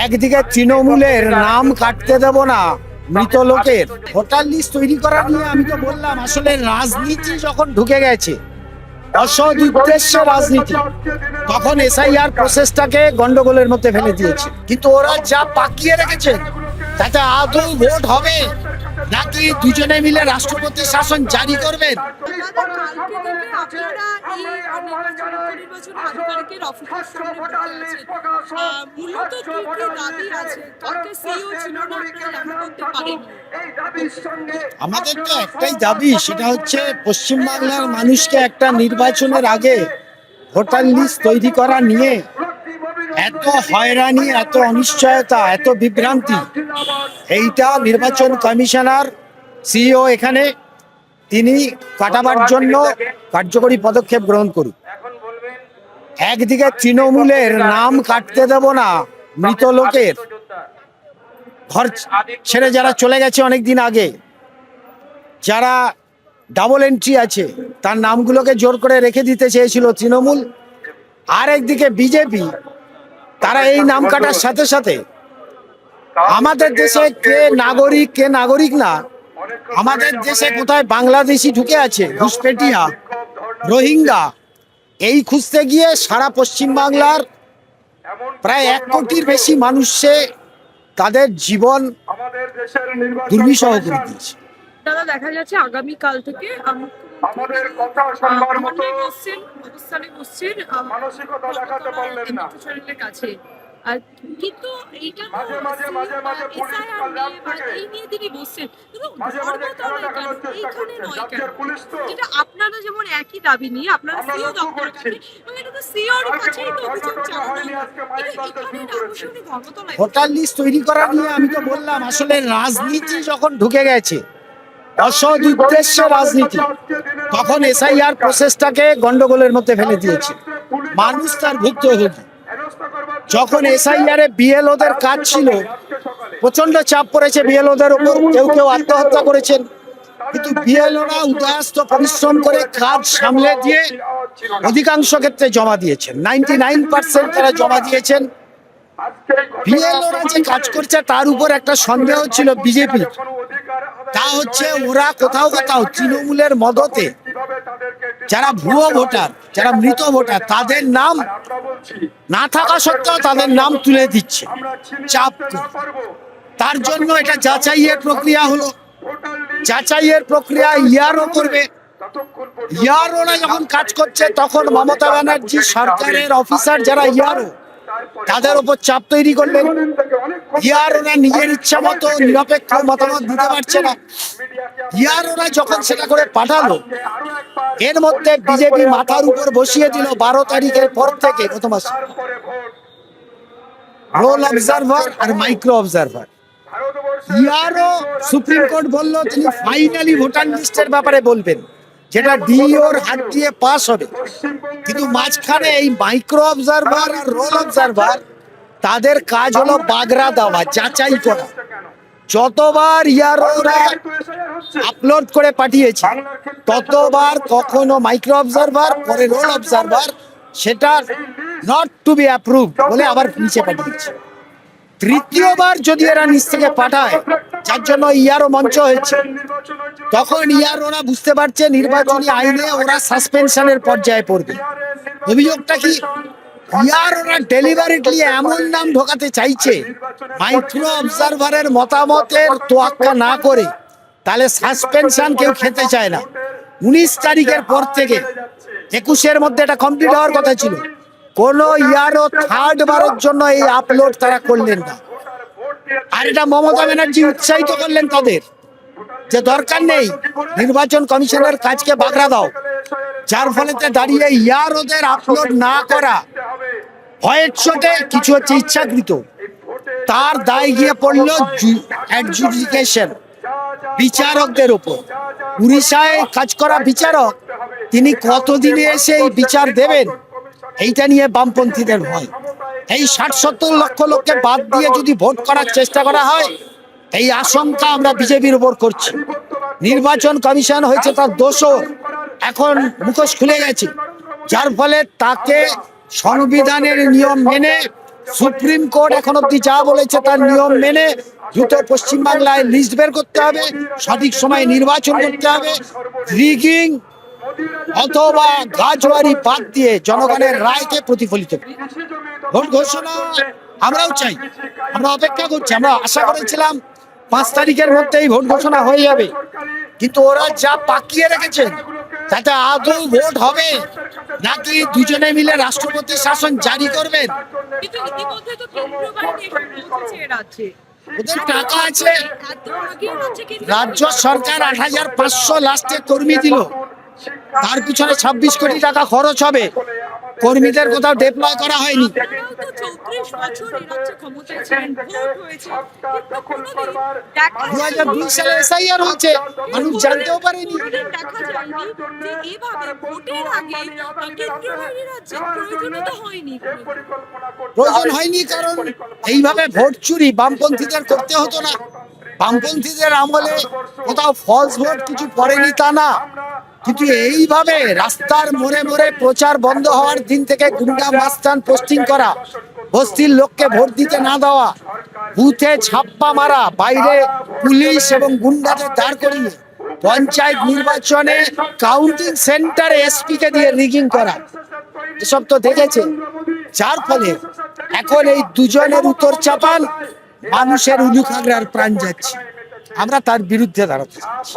একদিকে তৃণমূলের নাম কাটতে দেব না, মৃত লোকের ভোটার লিস্ট তৈরি করা নিয়ে আমি তো বললাম আসলে রাজনীতি যখন ঢুকে গেছে, অসৎ উদ্দেশ্যে রাজনীতি, তখন এসআইআর প্রসেসটাকে গন্ডগোলের মধ্যে ফেলে দিয়েছে। কিন্তু ওরা যা পাকিয়ে রেখেছে তাতে আদৌ ভোট হবে নাকি দুজনে মিলে রাষ্ট্রপতি শাসন জারি করবেন? আমাদের তো একটাই দাবি, সেটা হচ্ছে পশ্চিমবাংলার মানুষকে একটা নির্বাচনের আগে ভোটার লিস্ট তৈরি করা নিয়ে এত হয়রানি, এত অনিশ্চয়তা, এত বিভ্রান্তি, এইটা নির্বাচন কমিশনার সিইও এখানে তিনি কাটাবার জন্য কার্যকরী পদক্ষেপ গ্রহণ করুন। একদিকে তৃণমূলের নাম কাটতে দেব না, মৃত লোকের ঘর ছেড়ে যারা চলে গেছে অনেকদিন আগে, যারা ডাবল এন্ট্রি আছে তার নামগুলোকে জোর করে রেখে দিতে চেয়েছিল তৃণমূল। আর একদিকে বিজেপি, তারা এই নাম কাটার সাথে সাথে আমাদের দেশে কে নাগরিক কে নাগরিক না, আমাদের দেশে কোথায় বাংলাদেশি ঢুকে আছে, ঘুষপেটিয়া, রোহিঙ্গা, এই খুঁজতে গিয়ে সারা পশ্চিমবাংলার প্রায় 1 কোটির বেশি মানুষে তাদের জীবন দুর্বিষহ করে দিয়েছে। দাদা, দেখা যাচ্ছে আগামীকাল থেকে আমাদের কথা শুনবার মতো অবস্থানে বসছেন মানসিকতা দেখাতে পারলেন না। কাছে। আর কিন্তু এইটা মাঝে মাঝে পুলিশ ল্যাব থেকে এই নিয়ে তিনি বসছেন, কিন্তু মাঝে খেলা দেখানোর চেষ্টা করছে। রাজ্যের পুলিশ তো যেটা আপনারা যেমন একই দাবি নিয়ে আপনারা আমরা সিও লক্ষ্য দপ্তরে করছি। এবং এটা তো সিওর কাছেই তো অভিযোগ ঘটনা হয়নি, চালানো। আজকে মাইক বাজতে শুরু করেছে। ভোটার লিস্ট তৈরি করা নিয়ে আমি তো বললাম আসলে রাজনীতি যখন ঢুকে গেছে, অসৎ উদ্দেশ্যে রাজনীতি, তখন এসআইআর প্রসেসটাকে গন্ডগোলের মধ্যে ফেলে দিয়েছে। মানুষ তার ভুক্তভোগী। যখন এসআইআর এ বিএলওদের কাজ ছিল, প্রচন্ড চাপ পড়েছে বিএলওদের উপর, কেউ কেউ আত্মহত্যা করেছেন, কিন্তু বিএলওরা উদয়াস্ত পরিশ্রম করে কাজ সামলে দিয়ে অধিকাংশ ক্ষেত্রে জমা দিয়েছেন। 99% তারা জমা দিয়েছেন। বিএলওরা যে কাজ করছে তার উপর একটা সন্দেহ ছিল বিজেপির, তা হচ্ছে ওরা কোথাও কোথাও তৃণমূলের মদতে যারা ভুয়ো ভোটার, যারা মৃত ভোটার, তাদের নাম না থাকা সত্ত্বেও তাদের নাম তুলে দিচ্ছে চাপ করে। তার জন্য এটা যাচাইয়ের প্রক্রিয়া হলো। যাচাইয়ের প্রক্রিয়া ইয়ারও করবে। ইয়ারোরা যখন কাজ করছে তখন মমতা ব্যানার্জি সরকারের অফিসার যারা ইয়ারো, তাদের উপর চাপ তৈরি করলেন। ইয়ারোরা নিজের ইচ্ছা মতো নিরপেক্ষ মতামত দিতে পারছে না। ইয়ারোরা যখন সেটা করে পাঠালো, এর মধ্যে বিজেপি মাথার উপর বসিয়ে দিল 12 তারিখের পর থেকে গত মাসে রোল অবজারভার আর মাইক্রো অবজারভার। ইয়ারো সুপ্রিম কোর্ট বলল তিনি ফাইনালি ভোটার লিস্টের ব্যাপারে বলবেন, যেটা ডিওর হাত দিয়ে পাস হবে। কিন্তু মাঝখানে এই মাইক্রো অবজারভার আর রোল অবজারভার, তাদের কাজ হলো বাগড়া দেওয়া, যাচাই করা। যতবার ইয়ারোরা আপলোড করে পাঠিয়েছে ততবার কখনো মাইক্রো অবজারভার, পরে রোল অবজারভার সেটা নট টু বি অ্যাপ্রুভ বলে আবার নিচে পাঠিয়েছে। তৃতীয়বার যদি এরা নিচ থেকে পাঠায়, যার জন্য ইয়ারও মঞ্চ হয়েছে, তখন ইয়ারোরা বুঝতে পারছে নির্বাচনী আইনে ওরা সাসপেনশনের পর্যায়ে পড়বে। অভিযোগটা কি, ইয়ারোরা ডেলিভারিটলি এমন নাম ঢোকাতে চাইছে মাইক্রো অবজারভারের মতামতের তোয়াক্কা না করে, তাহলে সাসপেনশন কেউ খেতে চায় না। 19 তারিখের পর থেকে 21-এর মধ্যে এটা কমপ্লিট হওয়ার কথা ছিল। কোন ইয়ারও থার্ড বারের জন্য এই আপলোড তারা করলেন না। আর এটা মমতা ব্যানার্জি উৎসাহিত করলেন তাদের, যে দরকার নেই, নির্বাচন কমিশনের কাজকে বাগড়া দাও। যার ফলে দাঁড়িয়ে ইয়ারোদের আপলোড না করা ভয়ের চোটে, কিছু হচ্ছে ইচ্ছাকৃত, তার দায় গিয়ে পড়লো অ্যাডজুডিকেশন বিচারকদের উপর। উড়িষ্যায় কাজ করা বিচারক, তিনি কতদিনে এসে এই বিচার দেবেন, এইটা নিয়ে বামপন্থীদের ভয়। এই 60-70 লক্ষ লোককে বাদ দিয়ে যদি ভোট করার চেষ্টা করা হয়, এই আশঙ্কা আমরা বিজেপির উপর করছি। নির্বাচন কমিশন হয়েছে তার দোষর, এখন মুখোশ খুলে গেছে, যার ফলে তাকে সংবিধানের নিয়ম মেনে সুপ্রিম কোর্ট এখন অব্দি যা বলেছে তার নিয়ম মেনে দ্রুত পশ্চিমবাংলায় লিস্ট বের করতে হবে, সঠিক সময়ে নির্বাচন করতে হবে, রিগিং অথবা গাজওয়ারি বাদ দিয়ে জনগণের রায়কে প্রতিফলিত করতে হবে। ভোট ঘোষণা আমরাও চাই, আমরা অপেক্ষা করছি, আমরা আশা করেছিলাম 5 তারিখের মধ্যেই ভোট ঘোষণা হয়ে যাবে, কিন্তু ওরা যা পাকিয়ে রেখেছেন তাতে আদৌ ভোট হবে নাকি দুজনে মিলে রাষ্ট্রপতি শাসন জারি করবেন। কিন্তু ইতিমধ্যে তো কেন্দ্রীয় বাহিনী এসে পৌঁছেছে এ রাজ্যে। ওদের টাকা আছে, এত আগে রাজ্যে কেন্দ্রীয় রাজ্য সরকার 8,500 লাস্টে কর্মী দিল, তার পিছনে 26 কোটি টাকা খরচ হবে, কর্মীদের কোথাও ডেপ্লয় করা হয়নি। আপনারাও তো 34 বছর এই রাজ্যে ক্ষমতায় ছিলেন, ভোট হয়েছে, কিন্তু কোনোদিন দেখা 2002 সালে এসআইআর হয়েছে, মানুষ জানতেও পারেনি। কোনোদিন দেখা যায়নি যে এভাবে ভোটের আগে কেন্দ্রীয় বাহিনী রাজ্যে প্রয়োজনীয়তা হয়নি কোনোদিন। প্রয়োজন হয়নি, কারণ এইভাবে ভোট চুরি বামপন্থীদের করতে হতো না। বামপন্থীদের আমলে কোথাও ফলস ভোট কিছু পড়েনি তা না, কিন্তু এইভাবে রাস্তার মোড়ে মোড়ে প্রচার বন্ধ হওয়ার দিন থেকে গুন্ডা মাস্তান পোস্টিং করা, বস্তির লোককে ভোট দিতে না দেওয়া, বুথে ছাপ্পা মারা, বাইরে পুলিশ এবং গুন্ডাদের দাঁড় করিয়ে পঞ্চায়েত নির্বাচনে কাউন্টিং সেন্টারে এসপি কে দিয়ে রিগিং করা, এসব তো দেখেছে। যার ফলে এখন এই দুজনের উত্তর চাপান মানুষের উলুখাগড়ার প্রাণ যাচ্ছে, আমরা তার বিরুদ্ধে দাঁড়াতে চাচ্ছি।